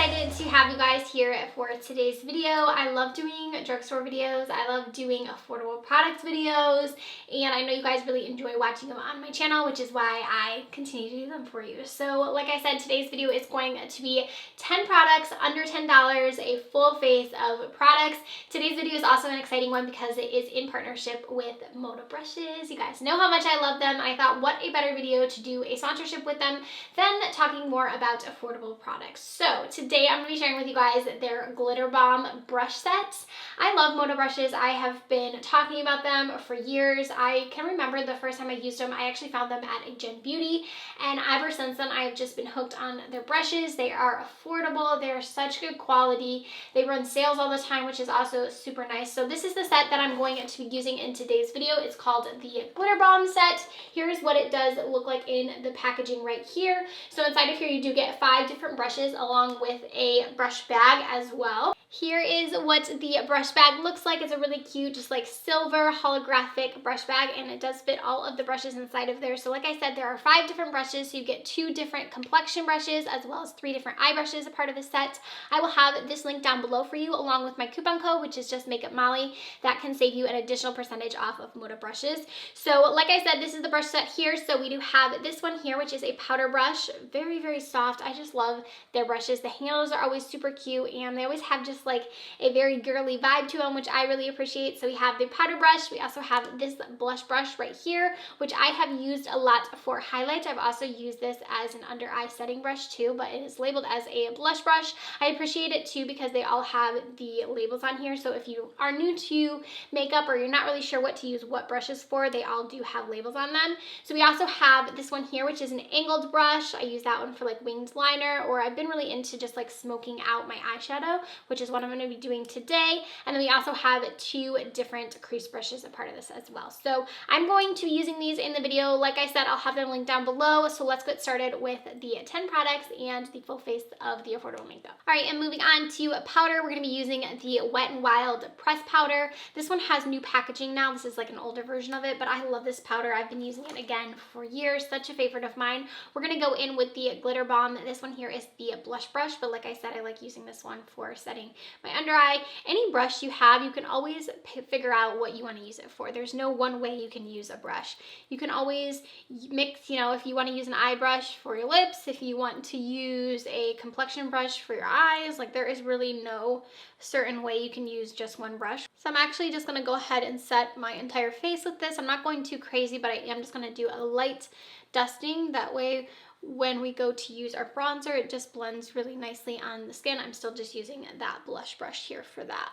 excited to have you guys here for today's video. I love doing drugstore videos. I love doing affordable products videos, and I know you guys really enjoy watching them on my channel, which is why I continue to do them for you. So like I said, today's video is going to be 10 products under $10, a full face of products. Today's video is also an exciting one because it is in partnership with MŌDA brushes. You guys know how much I love them. I thought what a better video to do a sponsorship with them than talking more about affordable products. So today I'm going to be sharing with you guys their Glitter Bomb brush set. I love MŌDA brushes. I have been talking about them for years. I can remember the first time I used them. I actually found them at a Gen Beauty, and ever since then I've just been hooked on their brushes. They are affordable. They're such good quality. They run sales all the time, which is also super nice. So this is the set that I'm going to be using in today's video. It's called the Glitter Bomb set. Here's what it does look like in the packaging right here. So inside of here you do get 5 different brushes along with a brush bag as well. Here is what the brush bag looks like. It's a really cute, just like silver holographic brush bag, and it does fit all of the brushes inside of there. So like I said, there are 5 different brushes, so you get 2 different complexion brushes as well as 3 different eye brushes a part of the set. I will have this link down below for you along with my coupon code, which is just Makeup Molly. That can save you an additional percentage off of MŌDA brushes. So like I said, this is the brush set here. So we do have this one here, which is a powder brush. Very, very soft. I just love their brushes. The handles are always super cute, and they always have just like a very girly vibe to them, which I really appreciate. So we have the powder brush. We also have this blush brush right here, which I have used a lot for highlight. I've also used this as an under eye setting brush too, but it is labeled as a blush brush. I appreciate it too because they all have the labels on here. So if you are new to makeup or you're not really sure what to use what brushes for, they all do have labels on them. So we also have this one here, which is an angled brush. I use that one for like winged liner, or I've been really into just like smoking out my eyeshadow, which is what I'm going to be doing today. And then we also have 2 different crease brushes a part of this as well. So I'm going to be using these in the video. Like I said, I'll have them linked down below. So let's get started with the 10 products and the full face of the affordable makeup. All right, and moving on to powder, we're going to be using the Wet n Wild press powder. This one has new packaging now. This is like an older version of it, but I love this powder. I've been using it again for years. Such a favorite of mine. We're going to go in with the Glitter Bomb. This one here is the blush brush, but like I said, I like using this one for setting my under eye. Any brush you have, you can always figure out what you want to use it for. There's no one way you can use a brush. You can always mix, if you want to use an eye brush for your lips, if you want to use a complexion brush for your eyes, like there is really no certain way you can use just one brush. So I'm actually just going to go ahead and set my entire face with this. I'm not going too crazy, but I am just going to do a light dusting. That way when we go to use our bronzer, it just blends really nicely on the skin. I'm still just using that blush brush here for that.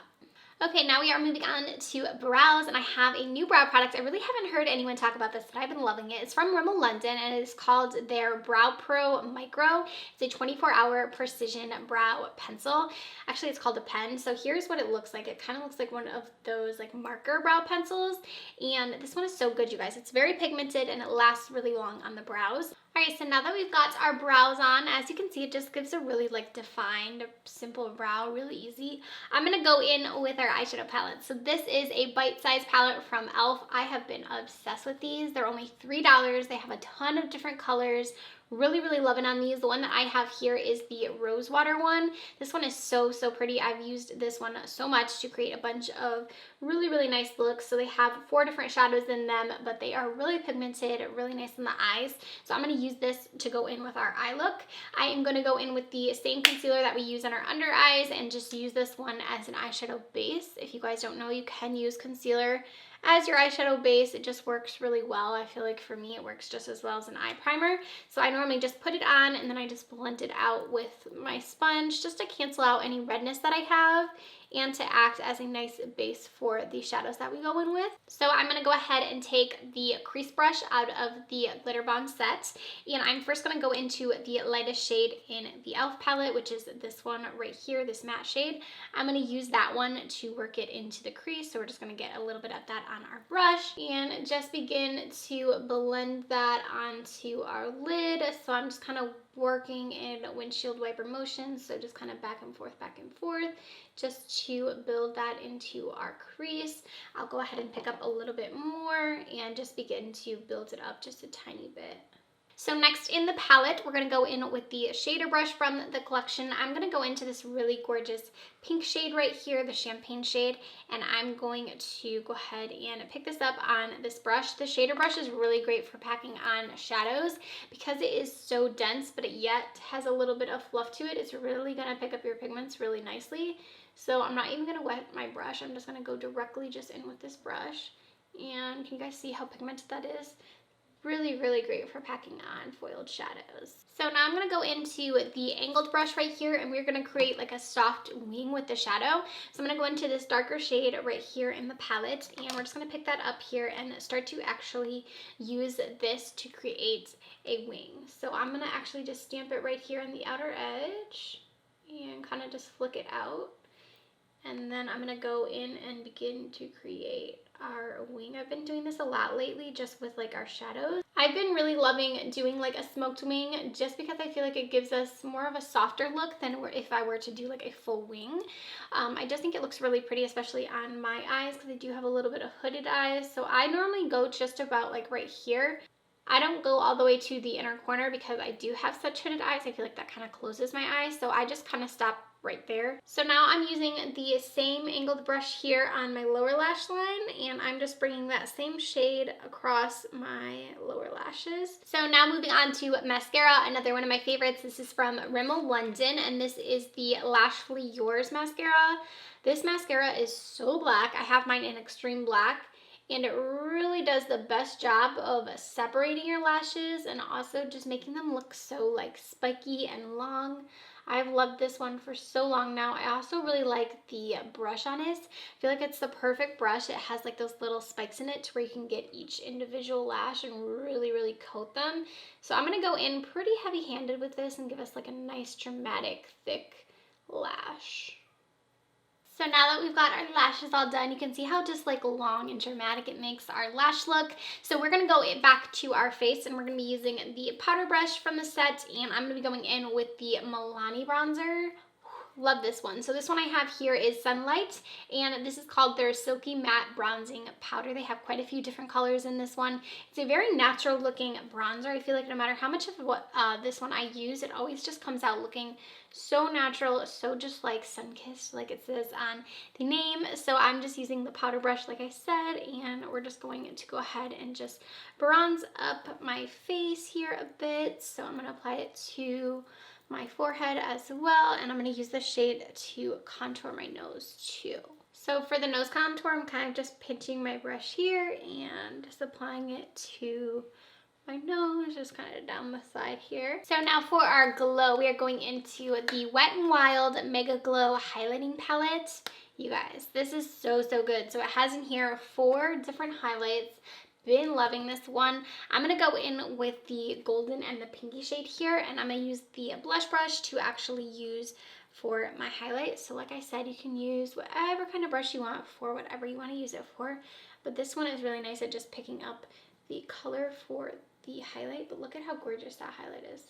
Okay, now we are moving on to brows, and I have a new brow product. I really haven't heard anyone talk about this, but I've been loving it. It's from Rimmel London, and it is called their Brow Pro Micro. It's a 24-hour precision brow pencil. Actually, it's called a pen. So here's what it looks like. It kind of looks like one of those like marker brow pencils, and this one is so good, you guys. It's very pigmented, and it lasts really long on the brows. All right, so now that we've got our brows on, as you can see, it just gives a really like defined, simple brow, really easy. I'm gonna go in with our eyeshadow palette. So this is a bite-sized palette from e.l.f. I have been obsessed with these. They're only $3. They have a ton of different colors. Really, really loving on these. The one that I have here is the rose water one. This one is so, so pretty. I've used this one so much to create a bunch of really, really nice looks. So they have 4 different shadows in them, but they are really pigmented, really nice in the eyes. So I'm going to use this to go in with our eye look. I am going to go in with the same concealer that we use on our under eyes and just use this one as an eyeshadow base. If you guys don't know, you can use concealer as your eyeshadow base. It just works really well. I feel like for me it works just as well as an eye primer. So I normally just put it on and then I just blend it out with my sponge just to cancel out any redness that I have and to act as a nice base for the shadows that we go in with. So I'm going to go ahead and take the crease brush out of the Glitter Bomb set, and I'm first going to go into the lightest shade in the e.l.f. palette, which is this one right here, this matte shade. I'm going to use that one to work it into the crease, so we're just going to get a little bit of that on our brush and just begin to blend that onto our lid. So I'm just kind of working in windshield wiper motion, so just kind of back and forth, just to build that into our crease. I'll go ahead and pick up a little bit more and just begin to build it up just a tiny bit. So next in the palette, we're gonna go in with the shader brush from the collection. I'm gonna go into this really gorgeous pink shade right here, the champagne shade, and I'm going to go ahead and pick this up on this brush. The shader brush is really great for packing on shadows because it is so dense, but it yet has a little bit of fluff to it. It's really gonna pick up your pigments really nicely. So I'm not even gonna wet my brush. I'm just gonna go directly just in with this brush. And can you guys see how pigmented that is? Really, really great for packing on foiled shadows. So now I'm gonna go into the angled brush right here, and we're gonna create like a soft wing with the shadow. So I'm gonna go into this darker shade right here in the palette, and we're just gonna pick that up here and start to actually use this to create a wing. So I'm gonna actually just stamp it right here on the outer edge and kind of just flick it out. And then I'm gonna go in and begin to create our wing. I've been doing this a lot lately just with like our shadows. I've been really loving doing like a smoked wing just because I feel like it gives us more of a softer look than if I were to do like a full wing. I just think it looks really pretty, especially on my eyes because I do have a little bit of hooded eyes. So I normally go just about like right here. I don't go all the way to the inner corner because I do have such hooded eyes. I feel like that kind of closes my eyes. So I just kind of stop right there. So now I'm using the same angled brush here on my lower lash line, and I'm just bringing that same shade across my lower lashes. So now moving on to mascara, another one of my favorites. This is from Rimmel London, and this is the Lashly Yours mascara. This mascara is so black. I have mine in extreme black. And it really does the best job of separating your lashes and also just making them look so like spiky and long. I've loved this one for so long now. I also really like the brush on it. I feel like it's the perfect brush. It has like those little spikes in it to where you can get each individual lash and really, really coat them. So I'm gonna go in pretty heavy-handed with this and give us like a nice dramatic thick lash. So now that we've got our lashes all done, you can see how just like long and dramatic it makes our lash look. So we're gonna go back to our face, and we're gonna be using the powder brush from the set, and I'm gonna be going in with the Milani bronzer. Love this one. So this one I have here is Sunlight, and this is called their Silky Matte Bronzing Powder. They have quite a few different colors in this one. It's a very natural looking bronzer. I feel like no matter how much of what this one I use, it always just comes out looking so natural, so just like sun-kissed, like it says on the name. So I'm just using the powder brush like I said, and we're just going to go ahead and just bronze up my face here a bit. So I'm going to apply it to my forehead as well, and I'm going to use this shade to contour my nose too. So for the nose contour, I'm kind of just pinching my brush here and just applying it to my nose, just kind of down the side here. So now for our glow, we are going into the Wet n Wild Mega Glow Highlighting Palette. You guys, this is so, so good. So it has in here 4 different highlights. Been loving this one. I'm gonna go in with the golden and the pinky shade here, and I'm gonna use the blush brush to actually use for my highlight. So like I said, you can use whatever kind of brush you want for whatever you want to use it for, but this one is really nice at just picking up the color for the highlight. But look at how gorgeous that highlight is.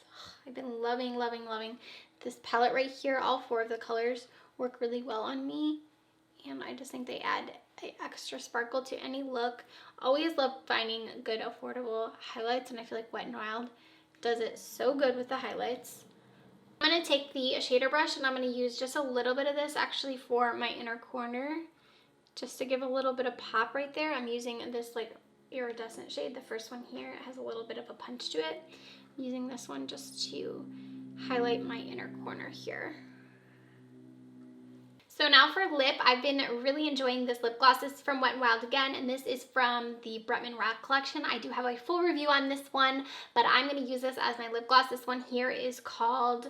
I've been loving, loving, loving this palette right here. All 4 of the colors work really well on me, and I just think they add an extra sparkle to any look. Always love finding good affordable highlights, and I feel like Wet n Wild does it so good with the highlights. I'm going to take the shader brush, and I'm going to use just a little bit of this actually for my inner corner, just to give a little bit of pop right there. I'm using this like iridescent shade, the first one here. It has a little bit of a punch to it. I'm using this one just to highlight my inner corner here. So now for lip, I've been really enjoying this lip gloss. This is from Wet n Wild again, and this is from the Bretman Rock collection. I do have a full review on this one, but I'm going to use this as my lip gloss. This one here is called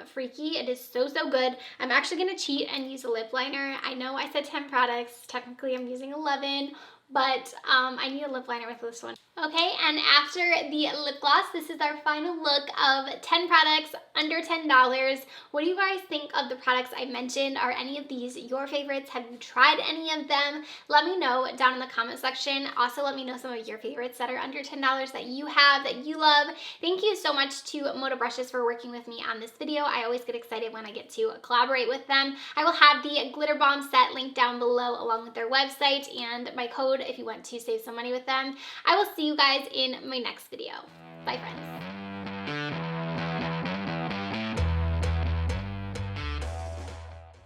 Freaky. It is so, so good. I'm actually going to cheat and use a lip liner. I know I said 10 products. Technically, I'm using 11, but I need a lip liner with this one. Okay, and after the lip gloss, this is our final look of 10 products under $10. What do you guys think of the products I mentioned? Are any of these your favorites? Have you tried any of them? Let me know down in the comment section. Also, let me know some of your favorites that are under $10 that you have, that you love. Thank you so much to MŌDA Brushes for working with me on this video. I always get excited when I get to collaborate with them. I will have the Glitter Bomb set linked down below along with their website and my code if you want to save some money with them. I will see you guys in my next video. Bye, friends.